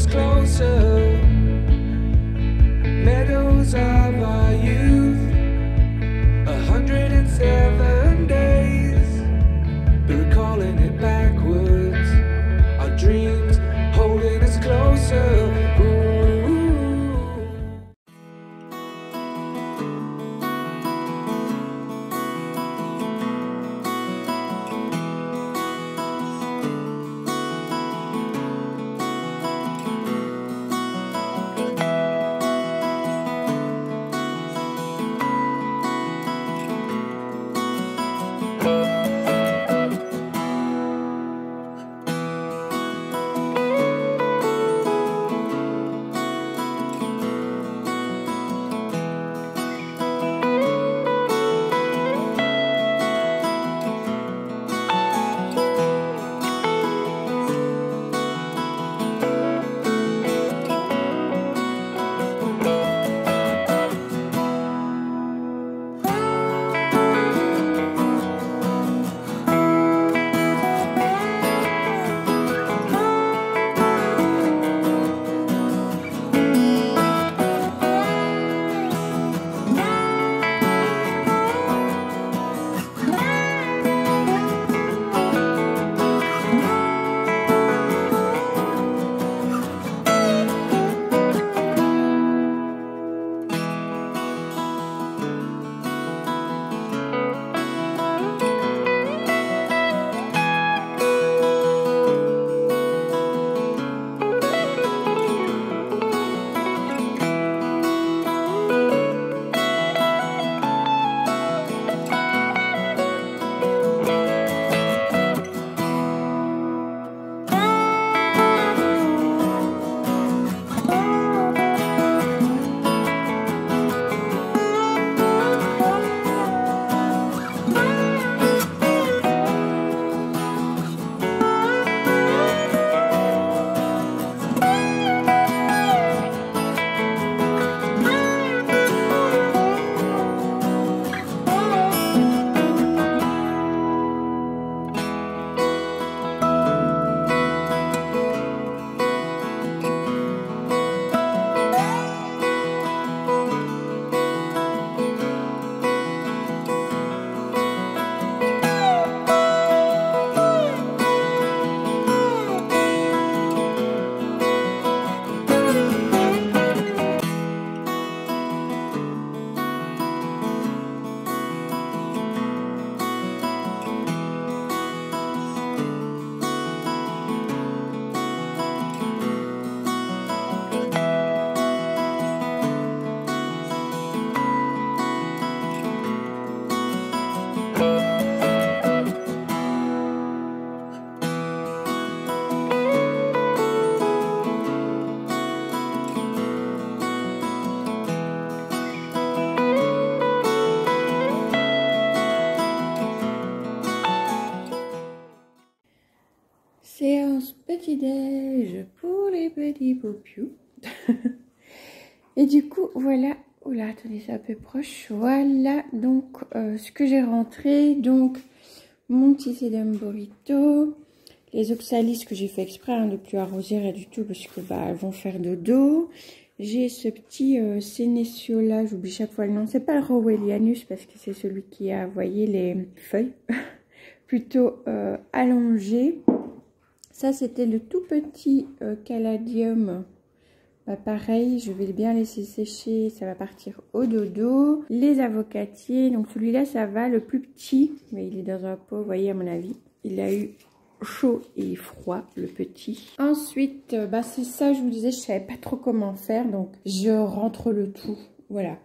us closer. Meadows of our youth, 107 days, but recalling it backwards. Our dreams holding us closer. Ooh. Séance petit-déj pour les petits popious. Et du coup, voilà. Oula, attendez, c'est un peu proche. Voilà, donc, ce que j'ai rentré. Donc, mon petit sédum burrito. Les oxalis que j'ai fait exprès de ne plus arroser du tout parce que bah, elles vont faire dodo. J'ai ce petit Sénécio là, j'oublie chaque fois le nom. C'est pas le Rowellianus parce que c'est celui qui a, vous voyez, les feuilles plutôt allongées. Ça, c'était le tout petit caladium. Bah, pareil, je vais bien laisser sécher. Ça va partir au dodo. Les avocatiers. Donc, celui-là, ça va. Le plus petit, mais il est dans un pot, vous voyez, à mon avis. Il a eu chaud et froid, le petit. Ensuite, bah, c'est ça, je vous disais, je savais pas trop comment faire. Donc, je rentre le tout. Voilà.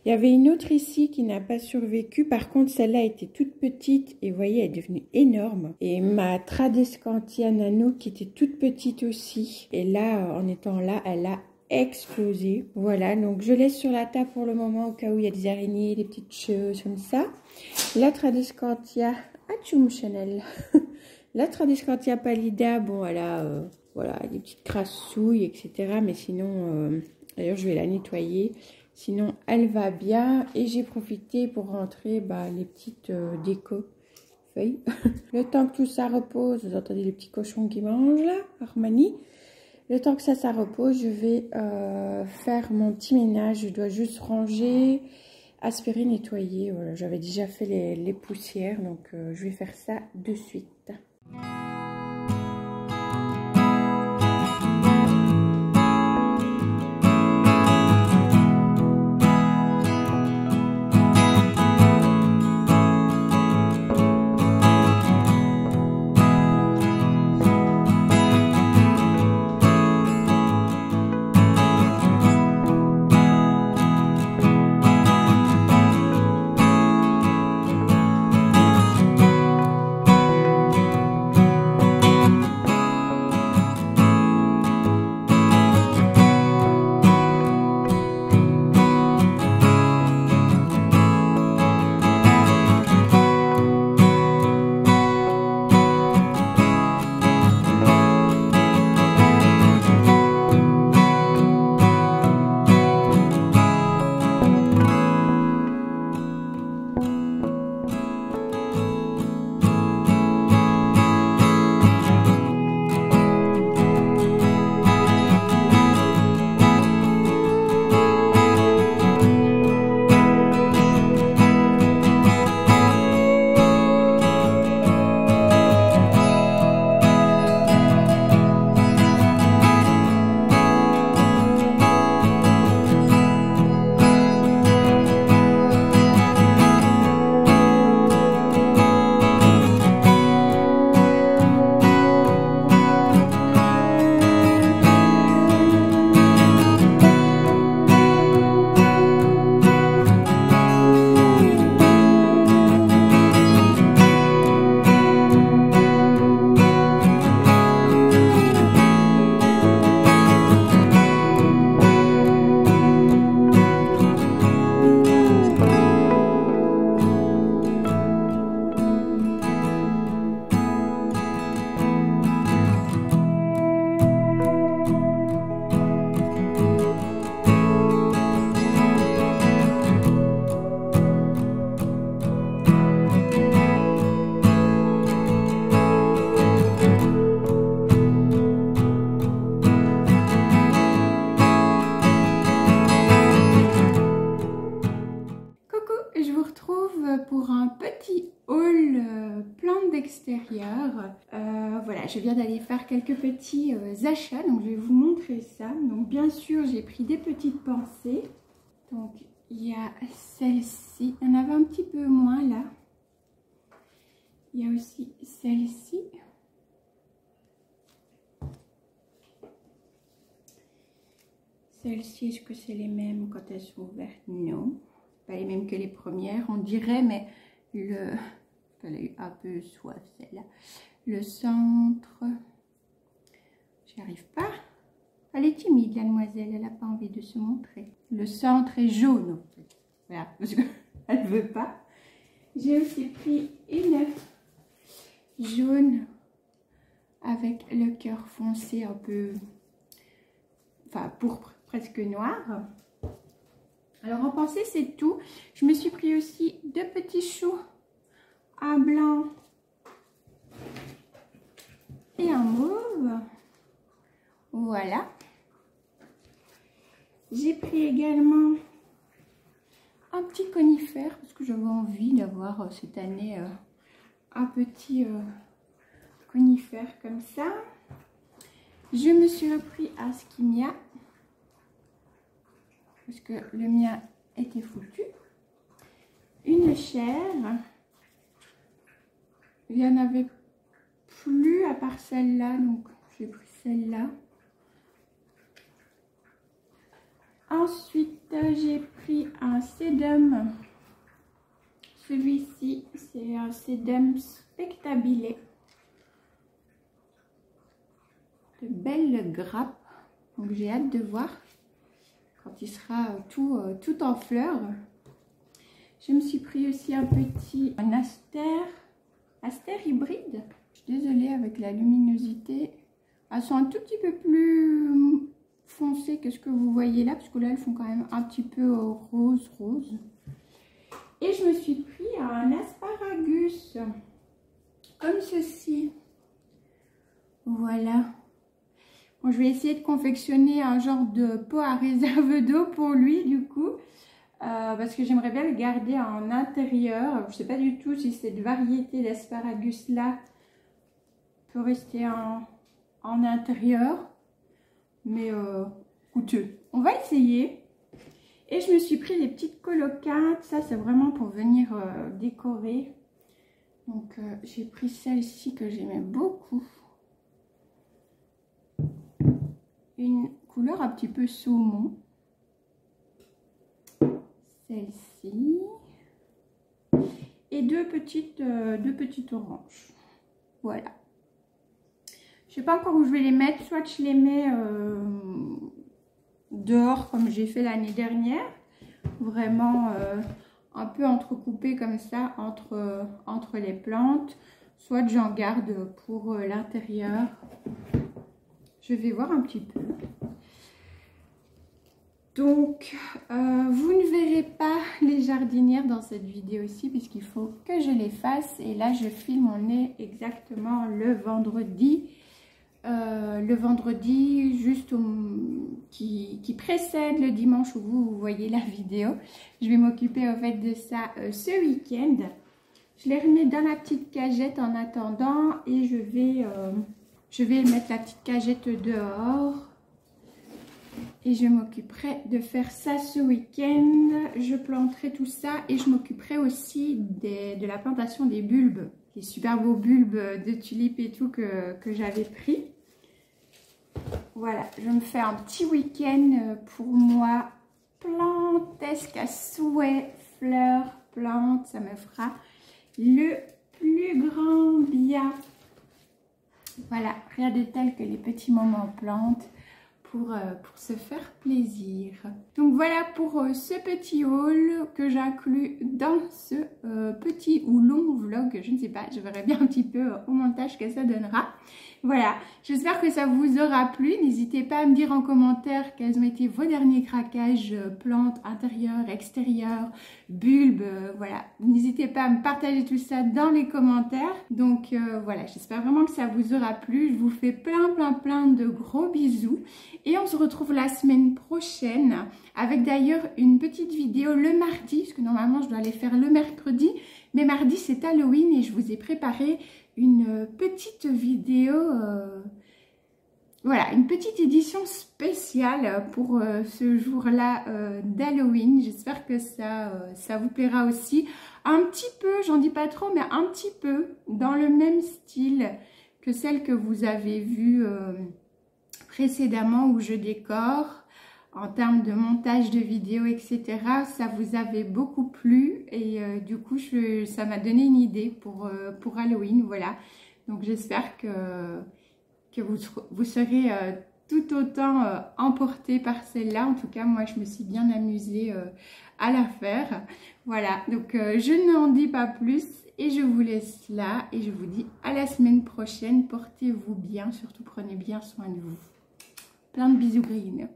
Il y avait une autre ici qui n'a pas survécu. Par contre, celle-là était toute petite. Et vous voyez, elle est devenue énorme. Et ma Tradescantia Nano qui était toute petite aussi. Et là, en étant là, elle a explosé. Voilà, donc je laisse sur la table pour le moment au cas où il y a des araignées, des petites choses comme ça. La Tradescantia... Atchoum Chanel. La Tradescantia pallida, bon, elle a voilà, des petites crassouilles, etc. Mais sinon, d'ailleurs, je vais la nettoyer. Sinon, elle va bien. Et j'ai profité pour rentrer les petites déco feuilles. Le temps que tout ça repose, vous entendez les petits cochons qui mangent là, Armani. Le temps que ça repose, je vais faire mon petit ménage. Je dois juste ranger, aspirer, nettoyer. Voilà, j'avais déjà fait les poussières, donc je vais faire ça de suite. Pour un petit haul plantes d'extérieur. Voilà, je viens d'aller faire quelques petits achats, donc je vais vous montrer ça. Donc bien sûr, j'ai pris des petites pensées. Donc il y a celle-ci, il y en avait un petit peu moins là. Il y a aussi celle-ci. Celle-ci, est-ce que c'est les mêmes quand elles sont ouvertes? Non. Pas les mêmes que les premières, on dirait, mais elle a eu un peu soif celle-là. Le centre, j'y arrive pas. Elle est timide la demoiselle, elle n'a pas envie de se montrer. Le centre est jaune en fait. Voilà, parce qu'elle ne veut pas. J'ai aussi pris une jaune avec le cœur foncé un peu, enfin pourpre, presque noir. Alors en pensée c'est tout. Je me suis pris aussi deux petits choux, un blanc et un mauve. Voilà. J'ai pris également un petit conifère parce que j'avais envie d'avoir cette année un petit conifère comme ça. Je me suis repris un skimia parce que le mien était foutu. Une chaire. Il n'y en avait plus à part celle-là, donc j'ai pris celle-là. Ensuite, j'ai pris un sédum. Celui-ci, c'est un sédum spectabilé. De belles grappes. Donc j'ai hâte de voir quand il sera tout en fleurs. Je me suis pris aussi un astère hybride. Je suis désolée avec la luminosité. Elles sont un tout petit peu plus foncées que ce que vous voyez là, parce que là elles font quand même un petit peu rose. Et je me suis pris un asparagus comme ceci. Voilà. Bon, je vais essayer de confectionner un genre de pot à réserve d'eau pour lui du coup. Parce que j'aimerais bien le garder en intérieur. Je ne sais pas du tout si cette variété d'asparagus là peut rester en intérieur. Mais coûteux. On va essayer. Et je me suis pris des petites coloquintes. Ça c'est vraiment pour venir décorer. Donc j'ai pris celle-ci que j'aimais beaucoup. Une couleur un petit peu saumon. Celle-ci. Et deux petites oranges. Voilà. Je sais pas encore où je vais les mettre. Soit je les mets dehors comme j'ai fait l'année dernière. Vraiment un peu entrecoupé comme ça entre les plantes. Soit j'en garde pour l'intérieur. Je vais voir un petit peu. Donc, vous ne verrez pas les jardinières dans cette vidéo-ci puisqu'il faut que je les fasse. Et là, je filme, on est exactement le vendredi. Juste qui précède le dimanche où vous voyez la vidéo. Je vais m'occuper au fait de ça ce week-end. Je les remets dans la petite cagette en attendant et je vais mettre la petite cagette dehors. Et je m'occuperai de faire ça ce week-end. Je planterai tout ça et je m'occuperai aussi de la plantation des bulbes. Les super beaux bulbes de tulipes et tout que j'avais pris. Voilà, je me fais un petit week-end pour moi. Plantesque à souhait, fleurs, plantes. Ça me fera le plus grand bien. Voilà, rien de tel que les petits moments plantes. Pour se faire plaisir. Donc voilà pour ce petit haul que j'inclus dans ce petit ou long vlog, je ne sais pas, je verrai bien un petit peu au montage que ça donnera. Voilà, j'espère que ça vous aura plu. N'hésitez pas à me dire en commentaire quels ont été vos derniers craquages, plantes, intérieures, extérieures, bulbes, voilà. N'hésitez pas à me partager tout ça dans les commentaires. Donc voilà, j'espère vraiment que ça vous aura plu. Je vous fais plein de gros bisous. Et on se retrouve la semaine prochaine avec d'ailleurs une petite vidéo le mardi, parce que normalement je dois les faire le mercredi. Mais mardi c'est Halloween et je vous ai préparé une petite vidéo, voilà, une petite édition spéciale pour ce jour-là d'Halloween. J'espère que ça vous plaira aussi. Un petit peu, j'en dis pas trop, mais un petit peu dans le même style que celle que vous avez vue précédemment où je décore. En termes de montage de vidéos, etc. Ça vous avait beaucoup plu et du coup, ça m'a donné une idée pour Halloween, voilà. Donc, j'espère que vous serez tout autant emporté par celle-là. En tout cas, moi, je me suis bien amusée à la faire. Voilà, donc je n'en dis pas plus et je vous laisse là. Et je vous dis à la semaine prochaine. Portez-vous bien, surtout prenez bien soin de vous. Plein de bisous green.